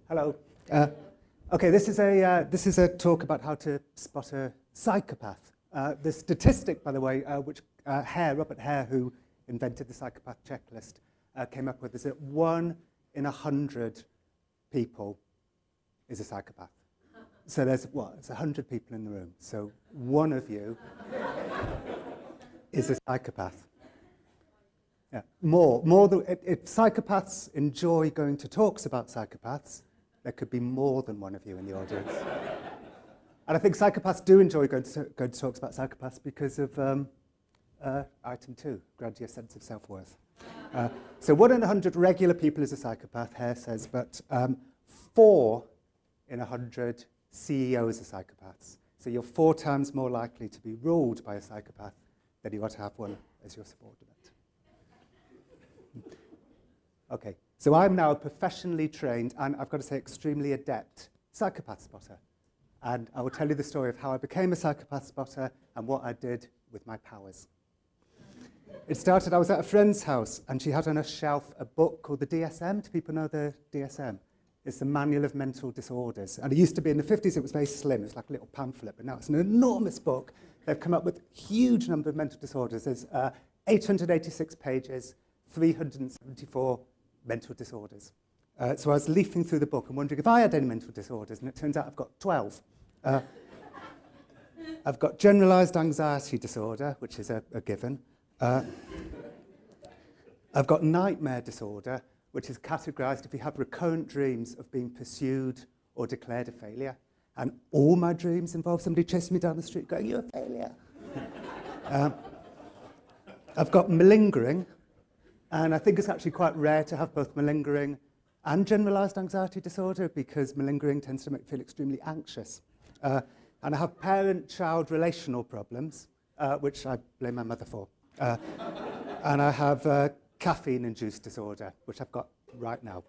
Hello. Okay, this is a talk about how to spot a psychopath. The statistic, by the way, which Robert Hare, who invented the psychopath checklist, came up with, is that 1 in 100 people is a psychopath. So there's what? It's 100 people in the room. So one of you is a psychopath. Yeah, more than if psychopaths enjoy going to talks about psychopaths, there could be more than one of you in the audience. And I think psychopaths do enjoy going to talks about psychopaths because of item 2, grant your sense of self-worth. So 1 in 100 regular people is a psychopath, Hare says, but 4 in 100 CEOs are psychopaths. So you're 4 times more likely to be ruled by a psychopath than you are to have one as your subordinate. Okay, so I'm now a professionally trained, and I've got to say extremely adept, psychopath spotter. And I will tell you the story of how I became a psychopath spotter and what I did with my powers. It started, I was at a friend's house, and she had on a shelf a book called the DSM. Do people know the DSM? It's the Manual of Mental Disorders. And it used to be in the 50s, it was very slim. It's like a little pamphlet, but now it's an enormous book. They've come up with a huge number of mental disorders. There's 886 pages, 374 mental disorders. So I was leafing through the book and wondering if I had any mental disorders, and it turns out I've got 12. I've got generalized anxiety disorder, which is a given. I've got nightmare disorder, which is categorized if you have recurrent dreams of being pursued or declared a failure. And all my dreams involve somebody chasing me down the street going, "You're a failure." I've got malingering, and I think it's actually quite rare to have both malingering and generalized anxiety disorder because malingering tends to make me feel extremely anxious. And I have parent-child relational problems, which I blame my mother for. And I have caffeine-induced disorder, which I've got right now.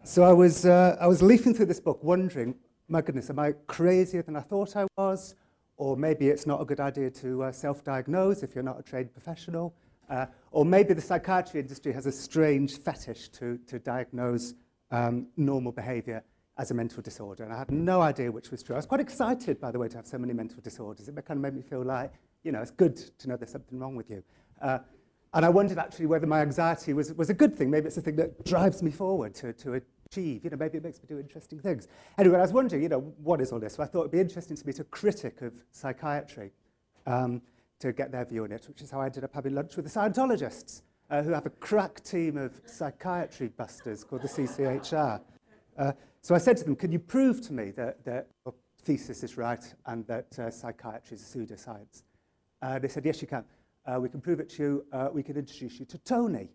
So I was leafing through this book wondering, my goodness, am I crazier than I thought I was? Or maybe it's not a good idea to self-diagnose if you're not a trained professional. Or maybe the psychiatry industry has a strange fetish to diagnose normal behavior as a mental disorder. And I had no idea which was true. I was quite excited, by the way, to have so many mental disorders. It kind of made me feel like, you know, it's good to know there's something wrong with you. And I wondered actually whether my anxiety was a good thing. Maybe it's a thing that drives me forward to achieve. You know, maybe it makes me do interesting things. Anyway, I was wondering, you know, what is all this? So I thought it'd be interesting to meet a critic of psychiatry to get their view on it, which is how I ended up having lunch with the Scientologists, who have a crack team of psychiatry busters called the CCHR. So I said to them, can you prove to me that your thesis is right and that psychiatry is a pseudoscience? They said, yes, you can. We can prove it to you. We can introduce you to Tony.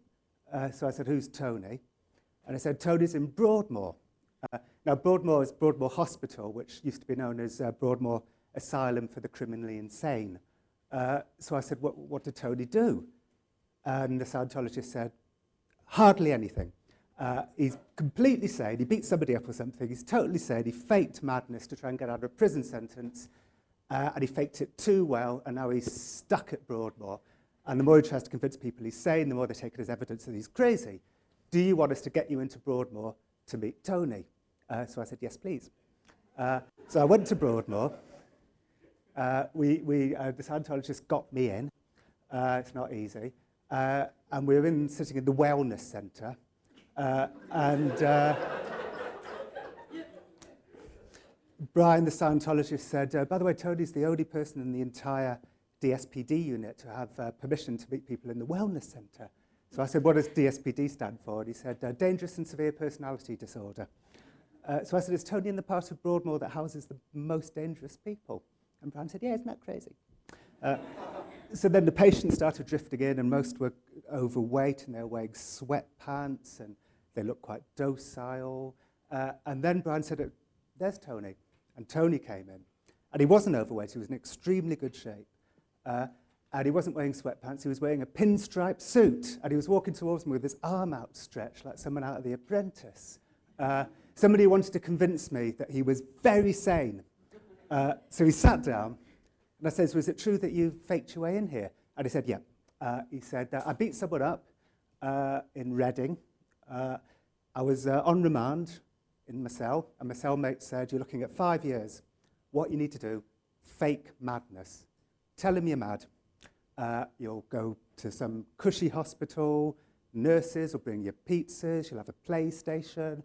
So I said, who's Tony? And I said, Tony's in Broadmoor. Now, Broadmoor is Broadmoor Hospital, which used to be known as Broadmoor Asylum for the Criminally Insane. So I said, what did Tony do? And the Scientologist said, hardly anything. He's completely sane. He beat somebody up or something. He's totally sane. He faked madness to try and get out of a prison sentence. And he faked it too well, and now he's stuck at Broadmoor. And the more he tries to convince people he's sane, the more they take it as evidence that he's crazy. Do you want us to get you into Broadmoor to meet Tony? So I said, yes, please. So I went to Broadmoor. The Scientologist got me in. It's not easy. And we were sitting in the wellness centre. Brian, the Scientologist, said, by the way, Tony's the only person in the entire DSPD unit to have permission to meet people in the wellness centre. So I said, what does DSPD stand for? And he said, Dangerous and Severe Personality Disorder. So I said, is Tony in the part of Broadmoor that houses the most dangerous people? And Brian said, yeah, isn't that crazy? So then the patients started drifting in, and most were overweight, and they were wearing sweatpants, and they looked quite docile. And then Brian said, there's Tony. And Tony came in. And he wasn't overweight. He was in extremely good shape. And he wasn't wearing sweatpants. He was wearing a pinstripe suit. And he was walking towards me with his arm outstretched, like someone out of The Apprentice. Somebody wanted to convince me that he was very sane. So he sat down. And I said, was it true that you faked your way in here? And he said, yeah. He said, I beat someone up in Reading. I was on remand in my cell, and my cellmate said, you're looking at 5 years. What you need to do, fake madness. Tell him you're mad. You'll go to some cushy hospital, nurses will bring you pizzas, you'll have a PlayStation.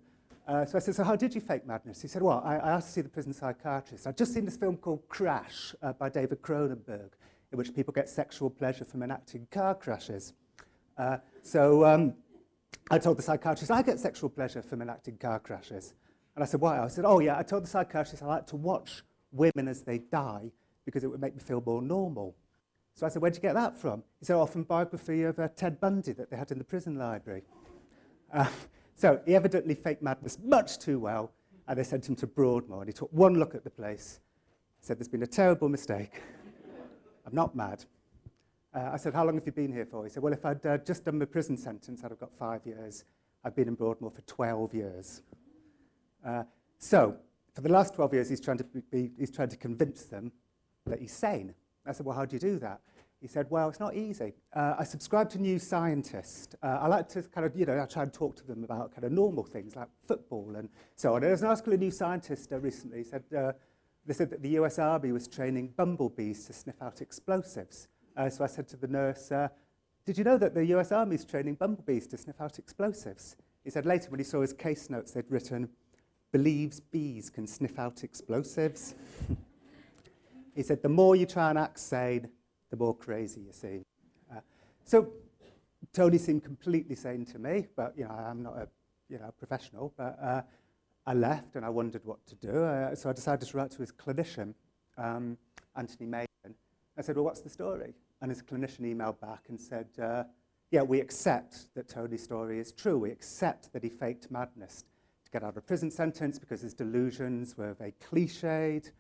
So I said, so how did you fake madness? He said, well, I asked to see the prison psychiatrist. I'd just seen this film called Crash by David Cronenberg, in which people get sexual pleasure from enacting car crashes. So I told the psychiatrist, I get sexual pleasure from enacting car crashes. And I said, why? I said, oh yeah, I told the psychiatrist I like to watch women as they die because it would make me feel more normal. So I said, where'd you get that from? He said, oh, from a biography of Ted Bundy that they had in the prison library. So he evidently faked madness much too well, and they sent him to Broadmoor, and he took one look at the place, said, there's been a terrible mistake. I'm not mad. I said, how long have you been here for? He said, well, if I'd just done my prison sentence, I'd have got 5 years. I've been in Broadmoor for 12 years. So for the last 12 years, he's trying to convince them that he's sane. I said, well, how do you do that? He said, well, it's not easy. I subscribe to New Scientist. I like to kind of, I try and talk to them about kind of normal things like football and so on. There was an article in New Scientist recently. They said that the US Army was training bumblebees to sniff out explosives. So I said to the nurse, did you know that the US Army is training bumblebees to sniff out explosives? He said later when he saw his case notes, they'd written, believes bees can sniff out explosives. He said, the more you try and act sane, the more crazy you seem. So Tony seemed completely sane to me, but I'm not a professional. But I left and I wondered what to do. So I decided to write to his clinician, Anthony Mason. I said, well, what's the story? And his clinician emailed back and said, yeah, we accept that Tony's story is true. We accept that he faked madness to get out of a prison sentence because his delusions were very cliched.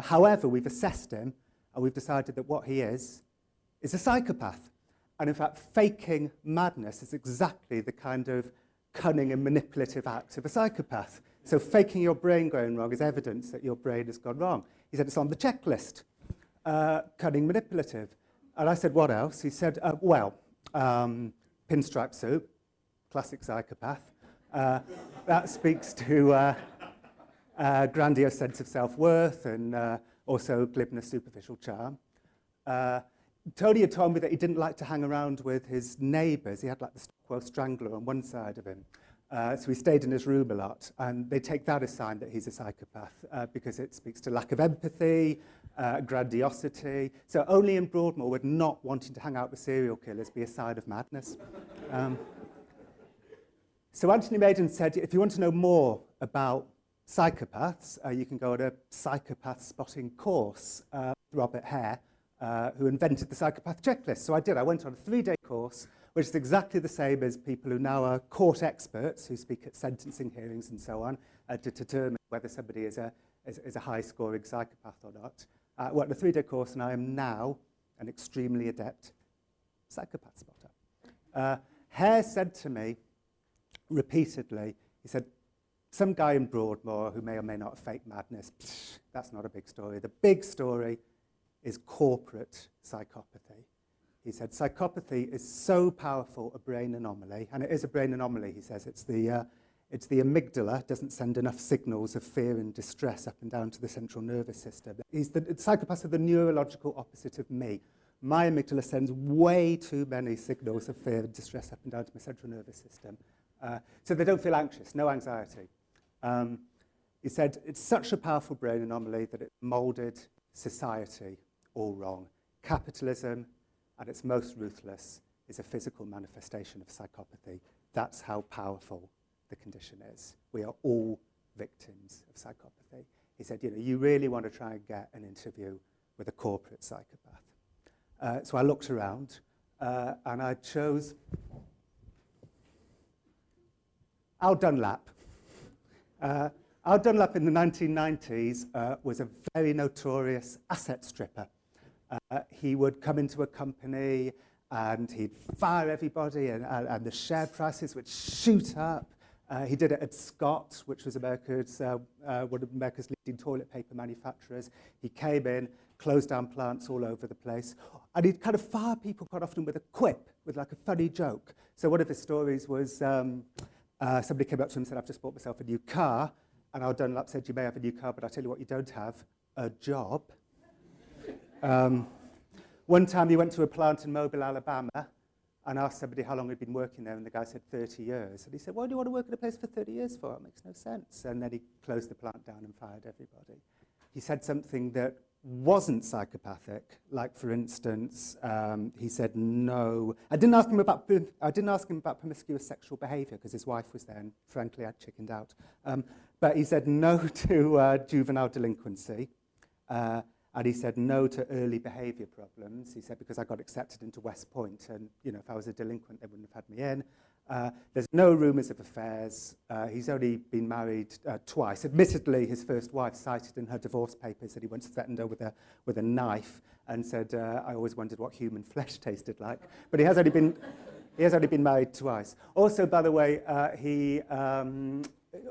However, we've assessed him and we've decided that what he is a psychopath. And in fact, faking madness is exactly the kind of cunning and manipulative act of a psychopath. So faking your brain going wrong is evidence that your brain has gone wrong. He said it's on the checklist, cunning, manipulative. And I said, what else? He said, pinstripe suit, classic psychopath. That speaks to grandiose sense of self-worth and also glibness, superficial charm. Tony had told me that he didn't like to hang around with his neighbours. He had like the Stockwell Strangler on one side of him. So he stayed in his room a lot, and they take that as a sign that he's a psychopath because it speaks to lack of empathy, grandiosity. So only in Broadmoor would not wanting to hang out with serial killers be a sign of madness. So Anthony Maden said, if you want to know more about psychopaths, you can go on a psychopath spotting course. Robert Hare, who invented the psychopath checklist. So I did. I went on a 3-day course, which is exactly the same as people who now are court experts who speak at sentencing hearings and so on to determine whether somebody is a high-scoring psychopath or not. I went on a 3-day course, and I am now an extremely adept psychopath spotter. Hare said to me repeatedly, he said, some guy in Broadmoor who may or may not have faked madness, that's not a big story. The big story is corporate psychopathy. He said psychopathy is so powerful a brain anomaly, and it is a brain anomaly, he says. It's the amygdala doesn't send enough signals of fear and distress up and down to the central nervous system. Psychopaths are the neurological opposite of me. My amygdala sends way too many signals of fear and distress up and down to my central nervous system. So they don't feel anxious, no anxiety. He said it's such a powerful brain anomaly that it molded society all wrong. Capitalism, at its most ruthless, is a physical manifestation of psychopathy. That's how powerful the condition is. We are all victims of psychopathy. He said, you really want to try and get an interview with a corporate psychopath. So I looked around and I chose Al Dunlap. Al Dunlap in the 1990s was a very notorious asset stripper. He would come into a company and he'd fire everybody and the share prices would shoot up. He did it at Scott, which was one of America's leading toilet paper manufacturers. He came in, closed down plants all over the place. And he'd kind of fire people quite often with a quip, with like a funny joke. So one of his stories was, somebody came up to him and said, I've just bought myself a new car. And our Dunlop said, you may have a new car, but I'll tell you what you don't have, a job. One time he went to a plant in Mobile, Alabama, and asked somebody how long he'd been working there, and the guy said 30 years. And he said, why do you want to work at a place for 30 years for? It makes no sense. And then he closed the plant down and fired everybody. He said something that wasn't psychopathic, like, for instance, he said no. I didn't ask him about promiscuous sexual behaviour, because his wife was there, and frankly, I'd chickened out. But he said no to juvenile delinquency. And he said no to early behaviour problems. He said, because I got accepted into West Point, and if I was a delinquent, they wouldn't have had me in. There's no rumours of affairs. He's only been married twice. Admittedly, his first wife cited in her divorce papers that he once threatened her with a knife and said, I always wondered what human flesh tasted like. But he has only been married twice. Also, by the way, he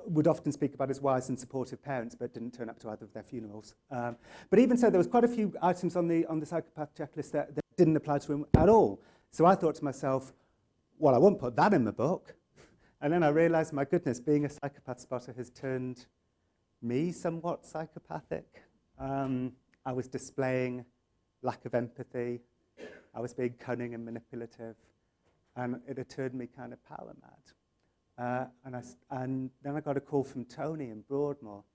would often speak about his wise and supportive parents, but didn't turn up to either of their funerals. But even so, there was quite a few items on the psychopath checklist that didn't apply to him at all. So I thought to myself, well, I won't put that in the book. And then I realised, my goodness, being a psychopath spotter has turned me somewhat psychopathic. I was displaying lack of empathy. I was being cunning and manipulative. And it had turned me kind of power mad. And then I got a call from Tony in Broadmoor.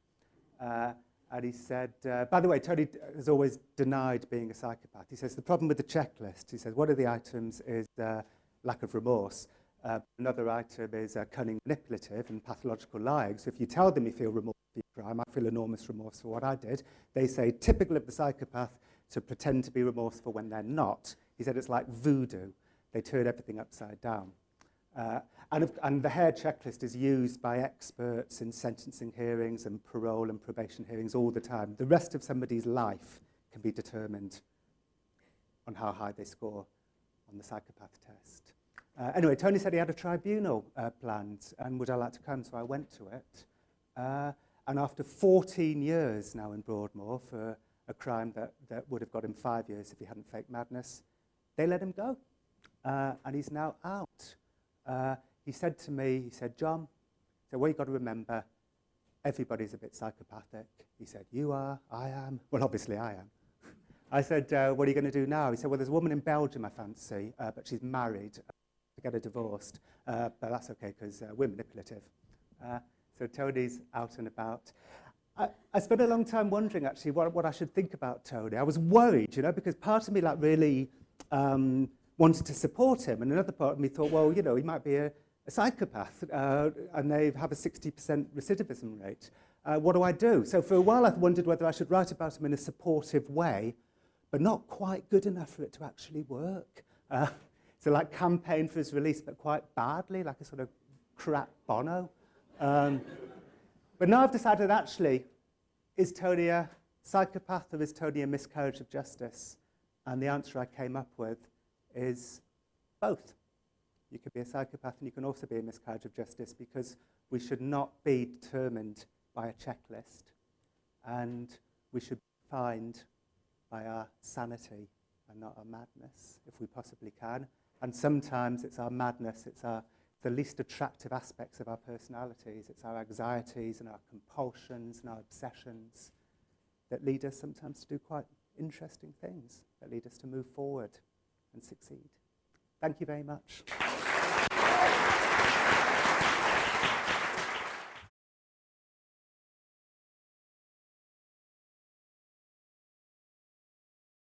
And he said, by the way, Tony has always denied being a psychopath. He says, the problem with the checklist, he says, one of the items is lack of remorse. Another item is cunning, manipulative, and pathological lying. So if you tell them you feel remorse for your crime, I feel enormous remorse for what I did. They say, typical of the psychopath, to pretend to be remorseful when they're not. He said it's like voodoo. They turn everything upside down. And the Hare checklist is used by experts in sentencing hearings and parole and probation hearings all the time. The rest of somebody's life can be determined on how high they score on the psychopath test. Anyway, Tony said he had a tribunal planned, and would I like to come? So I went to it. And after 14 years now in Broadmoor for a crime that would have got him 5 years if he hadn't faked madness, they let him go. And he's now out. He said to me, he said, John, so what you've got to remember, everybody's a bit psychopathic. He said, you are, I am. Well, obviously I am. I said, what are you going to do now? He said, well, there's a woman in Belgium I fancy, but she's married to get her divorced. But that's okay, because we're manipulative. So Tony's out and about. I spent a long time wondering, actually, what I should think about Tony. I was worried, because part of me really wanted to support him, and another part of me thought, well, he might be a psychopath, and they have a 60% recidivism rate. What do I do? So for a while I wondered whether I should write about him in a supportive way, but not quite good enough for it to actually work. So like campaign for his release, but quite badly, like a sort of crap Bono. But now I've decided, actually, is Tony a psychopath or is Tony a miscarriage of justice? And the answer I came up with is both. You could be a psychopath and you can also be a miscarriage of justice, because we should not be determined by a checklist, and we should be defined by our sanity and not our madness, if we possibly can. And sometimes it's our madness, it's the least attractive aspects of our personalities, it's our anxieties and our compulsions and our obsessions that lead us sometimes to do quite interesting things, that lead us to move forward and succeed. Thank you very much.